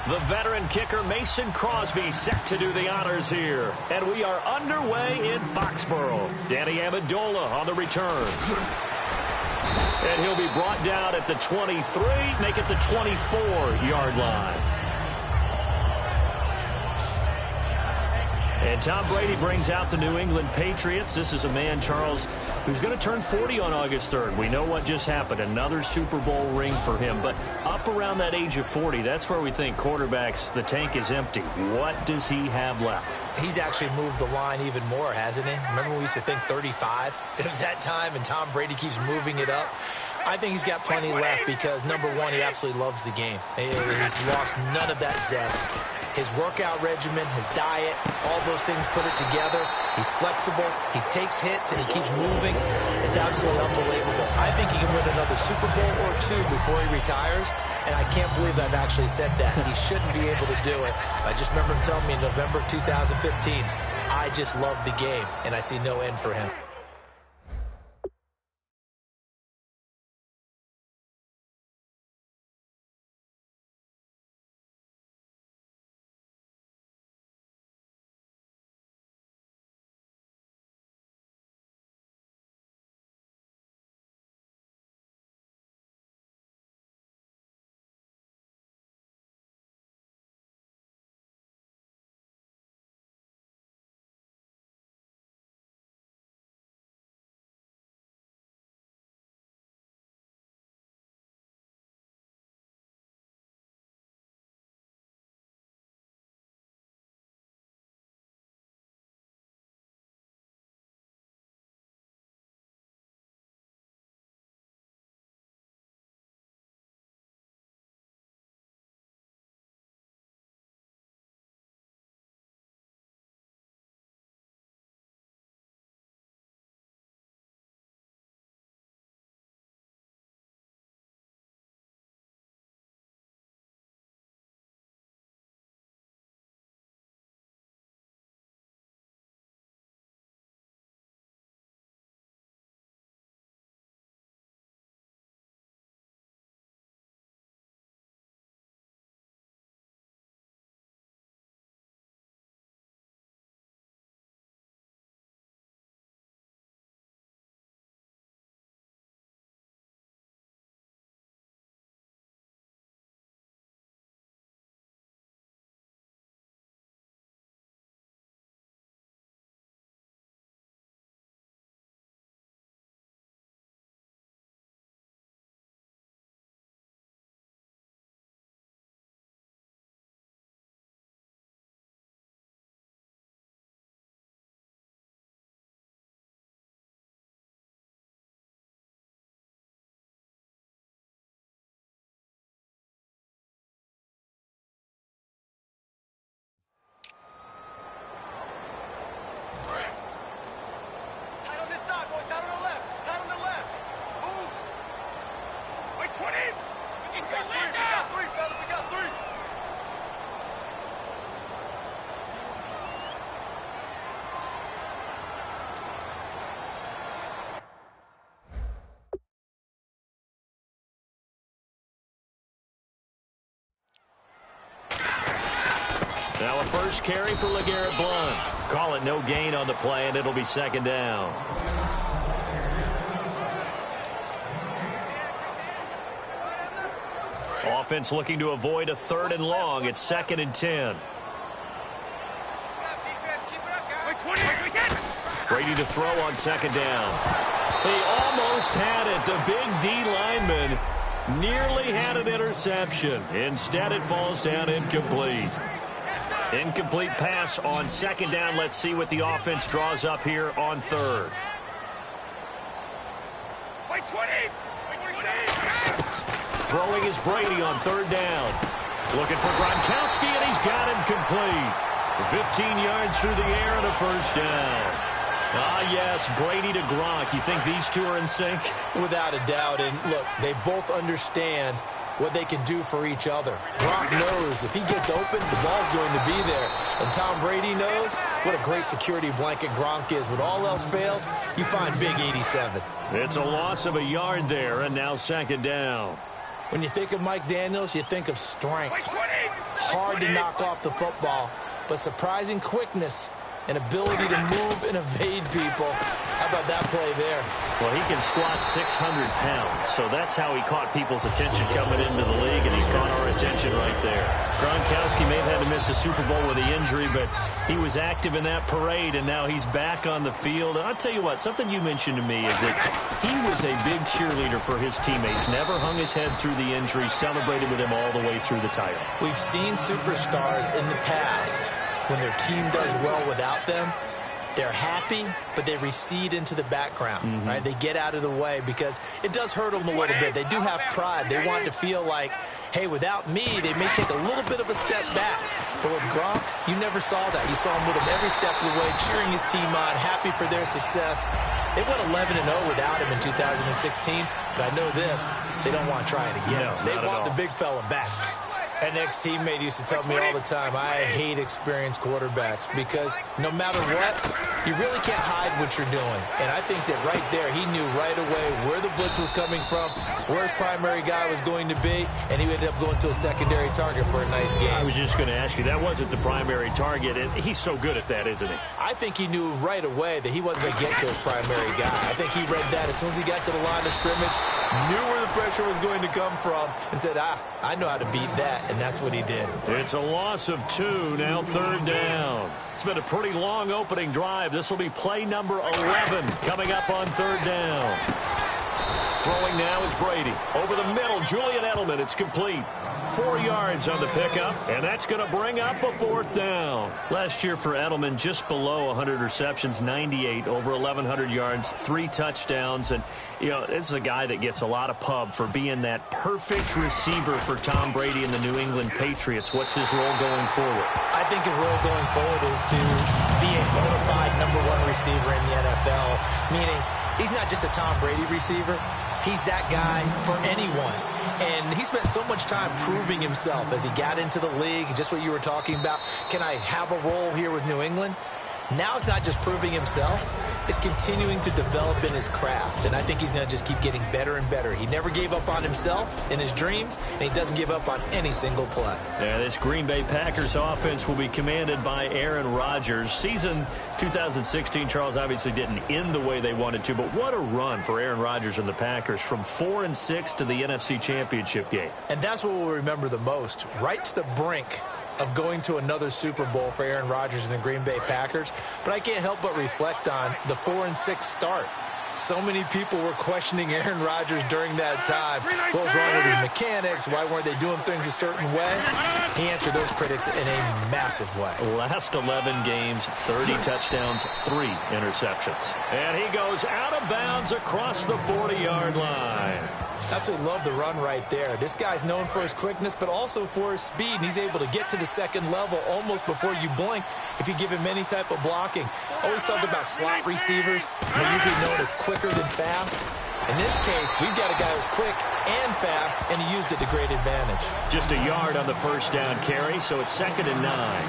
The veteran kicker Mason Crosby set to do the honors here. And we are underway in Foxborough. Danny Amendola on the return. And he'll be brought down at the 23, make it the 24-yard line. And Tom Brady brings out the New England Patriots. This is a man, Charles, who's going to turn 40 on August 3rd. We know what just happened. Another Super Bowl ring for him. But up around that age of 40, that's where we think quarterbacks, the tank is empty. What does he have left? He's actually moved the line even more, hasn't he? Remember when we used to think 35? It was that time, and Tom Brady keeps moving it up. I think he's got plenty left because, number one, he absolutely loves the game. He's lost none of that zest. His workout regimen, his diet, all those things put it together. He's flexible. He takes hits, and he keeps moving. It's absolutely unbelievable. I think he can win another Super Bowl or two before he retires, and I can't believe I've actually said that. He shouldn't be able to do it. I just remember him telling me in November 2015, I just love the game, and I see no end for him. Now a first carry for LeGarrette Blount. Call it no gain on the play, and it'll be second down. Offense looking to avoid a 3rd and long. It's 2nd and 10. Brady to throw on 2nd down. He almost had it. The big D lineman nearly had an interception. Instead, it falls down incomplete. Incomplete pass on 2nd down. Let's see what the offense draws up here on 3rd. Throwing is Brady on 3rd down. Looking for Gronkowski, and he's got him complete. 15 yards through the air and a first down. Ah, yes, Brady to Gronk. You think these two are in sync? Without a doubt. And look, they both understand what they can do for each other. Gronk knows if he gets open, the ball's going to be there. And Tom Brady knows what a great security blanket Gronk is. When all else fails, you find big 87. It's a loss of a yard there, and now 2nd down. When you think of Mike Daniels, you think of strength. Hard to knock off the football, but surprising quickness and ability to move and evade people. How about that play there? Well, he can squat 600 pounds, so that's how he caught people's attention coming into the league, and he's caught our attention right there. Gronkowski may have had to miss the Super Bowl with the injury, but he was active in that parade, and now he's back on the field. And I'll tell you what, something you mentioned to me is that he was a big cheerleader for his teammates, never hung his head through the injury, celebrated with him all the way through the title. We've seen superstars in the past, when their team does well without them, they're happy, but they recede into the background, right? They get out of the way because it does hurt them a little bit. They do have pride. They want to feel like, hey, without me, they may take a little bit of a step back. But with Gronk, you never saw that. You saw him with him every step of the way, cheering his team on, happy for their success. They went 11-0 without him in 2016, but I know this, they don't want to try it again. No, they want the big fella back. An ex-teammate used to tell me all the time, I hate experienced quarterbacks because no matter what, you really can't hide what you're doing. And I think that right there, he knew right away where the blitz was coming from, where his primary guy was going to be, and he ended up going to a secondary target for a nice game. I was just going to ask you, that wasn't the primary target, and he's so good at that, isn't he? I think he knew right away that he wasn't going to get to his primary guy. I think he read that as soon as he got to the line of scrimmage, knew where the pressure was going to come from, and said, I know how to beat that. And that's what he did. It's a loss of 2, now 3rd down. It's been a pretty long opening drive. This will be play number 11 coming up on 3rd down. Throwing now is Brady. Over the middle, Julian Edelman. It's complete. 4 yards on the pickup, and that's going to bring up a 4th down. Last year for Edelman, just below 100 receptions, 98, over 1,100 yards, 3 touchdowns. And, you know, this is a guy that gets a lot of pub for being that perfect receiver for Tom Brady and the New England Patriots. What's his role going forward? I think his role going forward is to be a bona fide #1 receiver in the NFL, meaning he's not just a Tom Brady receiver. He's that guy for anyone. And he spent so much time proving himself as he got into the league, just what you were talking about. Can I have a role here with New England? Now it's not just proving himself. It's continuing to develop in his craft. And I think he's going to just keep getting better and better. He never gave up on himself in his dreams, and he doesn't give up on any single play. Yeah, this Green Bay Packers offense will be commanded by Aaron Rodgers. Season 2016, Charles, obviously didn't end the way they wanted to, but what a run for Aaron Rodgers and the Packers from 4-6 to the NFC Championship game. And that's what we'll remember the most, right to the brink of going to another Super Bowl for Aaron Rodgers and the Green Bay Packers. But I can't help but reflect on the 4-6 start. So many people were questioning Aaron Rodgers during that time. What was wrong with his mechanics? Why weren't they doing things a certain way? He answered those critics in a massive way. Last 11 games, 30 touchdowns, 3 interceptions. And he goes out of bounds across the 40-yard line. Absolutely love the run right there. This guy's known for his quickness, but also for his speed. And he's able to get to the second level almost before you blink if you give him any type of blocking. Always talk about slot receivers. They're usually known as quicker than fast. In this case, we've got a guy who's quick and fast, and he used it to great advantage. Just a yard on the first down carry, so it's 2nd and 9.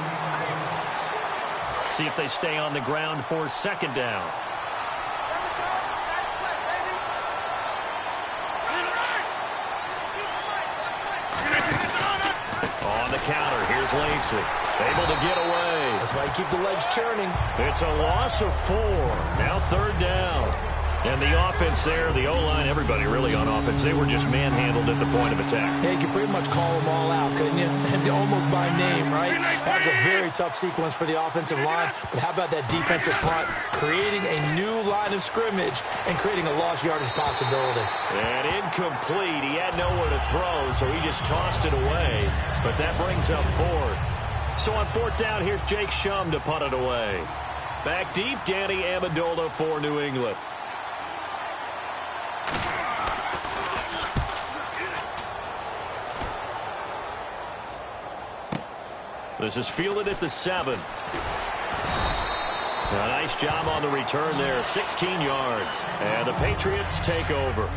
See if they stay on the ground for 2nd down. On the counter, here's Lacey. Able to get away. That's why you keep the legs churning. It's a loss of 4. Now 3rd down. And the offense there, the O-line, everybody really on offense, they were just manhandled at the point of attack. Yeah, you could pretty much call them all out, couldn't you? And almost by name, right? That was a very tough sequence for the offensive line. But how about that defensive front? Creating a new line of scrimmage and creating a lost yardage possibility. And incomplete. He had nowhere to throw, so he just tossed it away. But that brings up 4th. So on 4th down, here's Jake Shum to punt it away. Back deep, Danny Amendola for New England. This is fielded at the 7. A nice job on the return there, 16 yards. And the Patriots take over.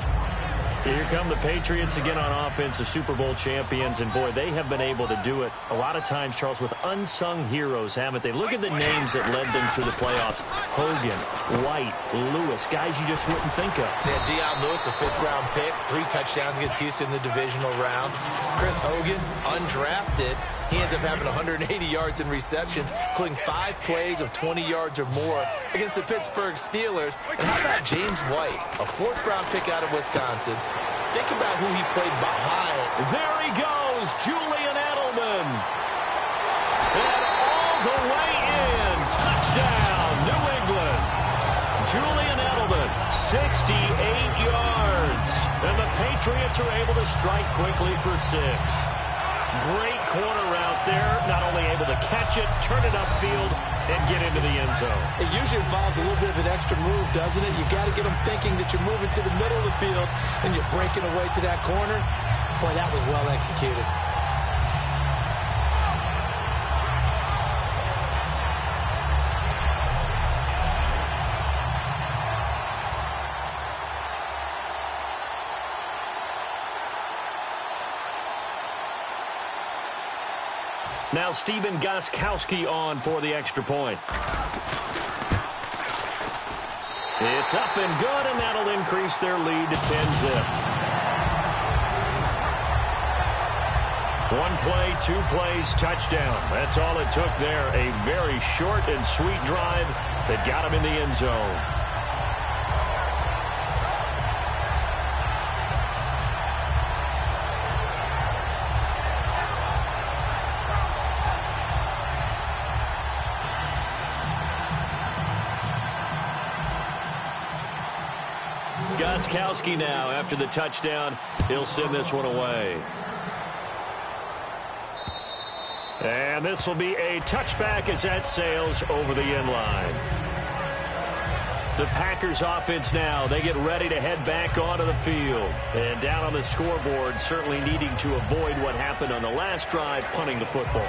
Here come the Patriots again on offense, the Super Bowl champions, and boy, they have been able to do it a lot of times, Charles, with unsung heroes, haven't they? Look at the names that led them to the playoffs. Hogan, White, Lewis, guys you just wouldn't think of. Yeah, Deion Lewis, a 5th-round pick, 3 touchdowns against Houston in the divisional round. Chris Hogan, undrafted. He ends up having 180 yards in receptions, including 5 plays of 20 yards or more against the Pittsburgh Steelers. And how about James White, a 4th-round pick out of Wisconsin? Think about who he played behind. There he goes, Julian Edelman. And all the way in, touchdown, New England. Julian Edelman, 68 yards. And the Patriots are able to strike quickly for 6. Great corner route there, not only able to catch it, turn it upfield, and get into the end zone. It usually involves a little bit of an extra move, doesn't it? You got to get them thinking that you're moving to the middle of the field and you're breaking away to that corner. Boy, that was well executed. Now Stephen Gostkowski on for the extra point. It's up and good, and that'll increase their lead to 10-zip. 1 play, 2 plays, touchdown. That's all it took there. A very short and sweet drive that got him in the end zone. Gostkowski now, after the touchdown, he'll send this one away. And this will be a touchback as that sails over the end line. The Packers offense now, they get ready to head back onto the field. And down on the scoreboard, certainly needing to avoid what happened on the last drive, punting the football.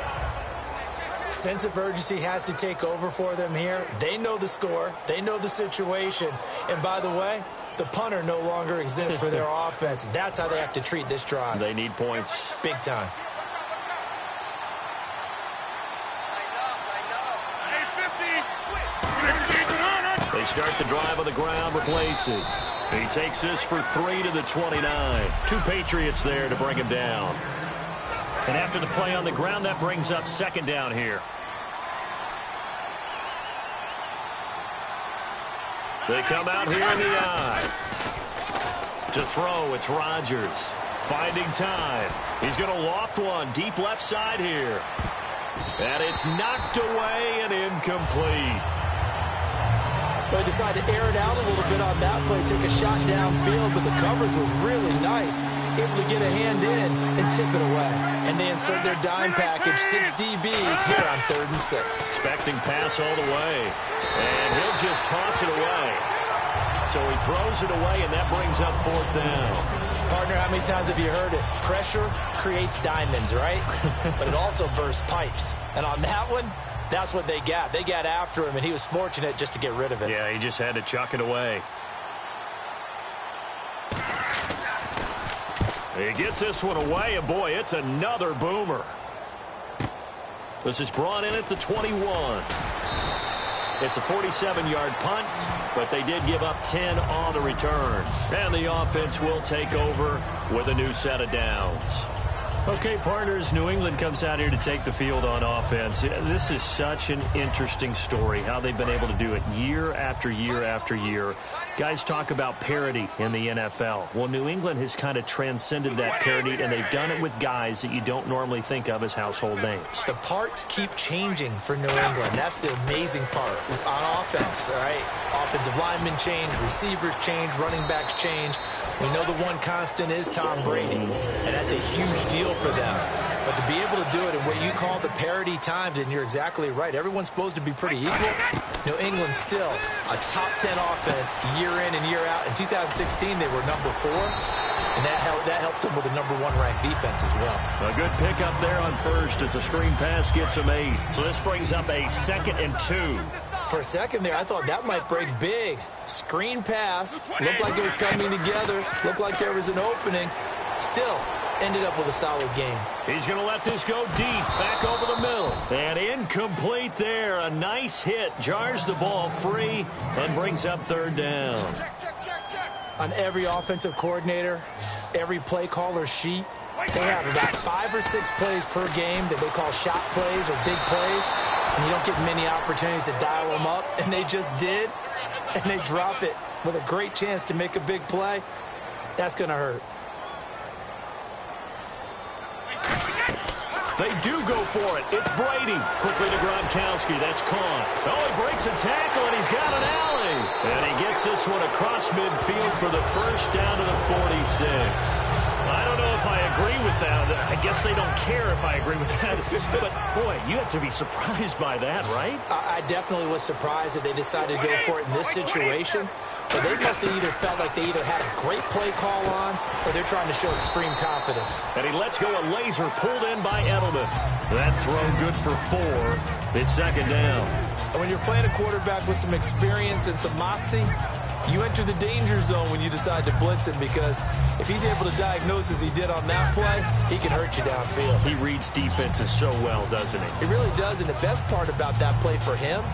Sense of urgency has to take over for them here. They know the score. They know the situation. And by the way, the punter no longer exists for their offense. That's how they have to treat this drive. They need points. Big time. They start the drive on the ground, replacing. He takes this for 3 to the 29. 2 Patriots there to bring him down. And after the play on the ground, that brings up 2nd down here. They come out here in the eye. To throw, it's Rodgers. Finding time. He's going to loft one deep left side here. And it's knocked away and incomplete. They decided to air it out a little bit on that play, take a shot downfield, but the coverage was really nice. Able to get a hand in and tip it away. And they insert their dime package, 6 DBs here on 3rd and 6. Expecting pass all the way. And he'll just toss it away. So he throws it away, and that brings up 4th down. Partner, how many times have you heard it? Pressure creates diamonds, right? But it also bursts pipes. And on that one, that's what they got. They got after him, and he was fortunate just to get rid of it. Yeah, he just had to chuck it away. He gets this one away, and boy, it's another boomer. This is brought in at the 21. It's a 47-yard punt, but they did give up 10 on the return. And the offense will take over with a new set of downs. Okay, partners, New England comes out here to take the field on offense. This is such an interesting story, how they've been able to do it year after year after year. Guys talk about parity in the NFL. Well, New England has kind of transcended that parity, and they've done it with guys that you don't normally think of as household names. The parts keep changing for New England. That's the amazing part on offense, all right? Offensive linemen change, receivers change, running backs change. We know the one constant is Tom Brady, and that's a huge deal for them. But to be able to do it in what you call the parity times, and you're exactly right, everyone's supposed to be pretty equal. New England still a top 10 offense year in and year out. In 2016, they were number 4, and that helped them with a number 1 ranked defense as well. A good pickup there on first as the screen pass gets them 8. So this brings up a 2nd and 2. For a second there, I thought that might break big. Screen pass. Looked like it was coming together. Looked like there was an opening. Still, ended up with a solid game. He's going to let this go deep. Back over the middle. And incomplete there. A nice hit. Jars the ball free and brings up third down. On every offensive coordinator, every play caller sheet, they have about 5 or 6 plays per game that they call shot plays or big plays, and you don't get many opportunities to dial them up, and they just did, and they drop it with a great chance to make a big play. That's going to hurt. They do go for it. It's Brady. Quickly to Gronkowski. That's caught. Oh, he breaks a tackle, and he's got an alley. And he gets this one across midfield for the first down to the 46. I don't know if I agree with that. I guess they don't care if I agree with that. But, boy, you have to be surprised by that, right? I definitely was surprised that they decided to go for it in this situation. But they must have either felt like they either had a great play call on or they're trying to show extreme confidence. And he lets go a laser pulled in by Edelman. That throw good for 4. It's second down. And when you're playing a quarterback with some experience and some moxie, you enter the danger zone when you decide to blitz him, because if he's able to diagnose as he did on that play, he can hurt you downfield. He reads defenses so well, doesn't he? He really does, and the best part about that play for him,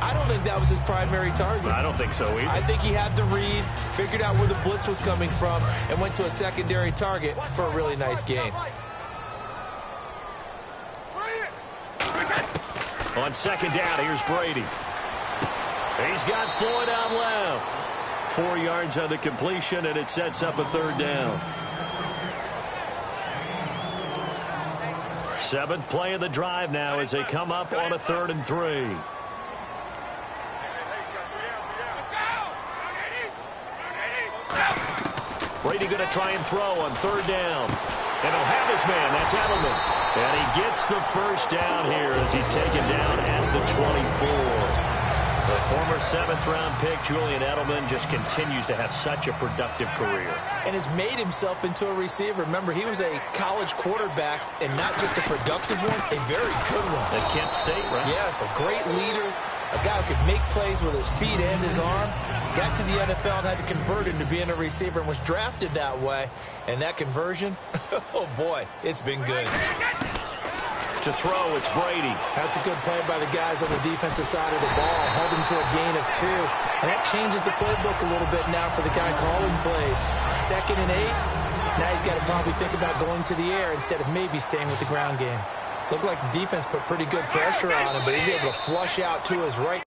I don't think that was his primary target. I don't think so either. I think he had the read, figured out where the blitz was coming from, and went to a secondary target for a really nice gain. On second down, here's Brady. He's got Floyd out left. 4 yards on the completion, and it sets up a third down. 7th play of the drive now as they come up on a 3rd and 3. Brady going to try and throw on 3rd down. And he'll have his man. That's Edelman. And he gets the first down here as he's taken down at the 24. The former 7th-round pick, Julian Edelman, just continues to have such a productive career. And has made himself into a receiver. Remember, he was a college quarterback, and not just a productive one, a very good one. At Kent State, right? Yes, a great leader, a guy who could make plays with his feet and his arm. Got to the NFL and had to convert into being a receiver and was drafted that way. And that conversion, oh boy, it's been good. To throw, it's Brady. That's a good play by the guys on the defensive side of the ball. Held him to a gain of 2. And that changes the playbook a little bit now for the guy calling plays. 2nd and 8. Now he's got to probably think about going to the air instead of maybe staying with the ground game. Looked like the defense put pretty good pressure on him, but he's able to flush out to his right.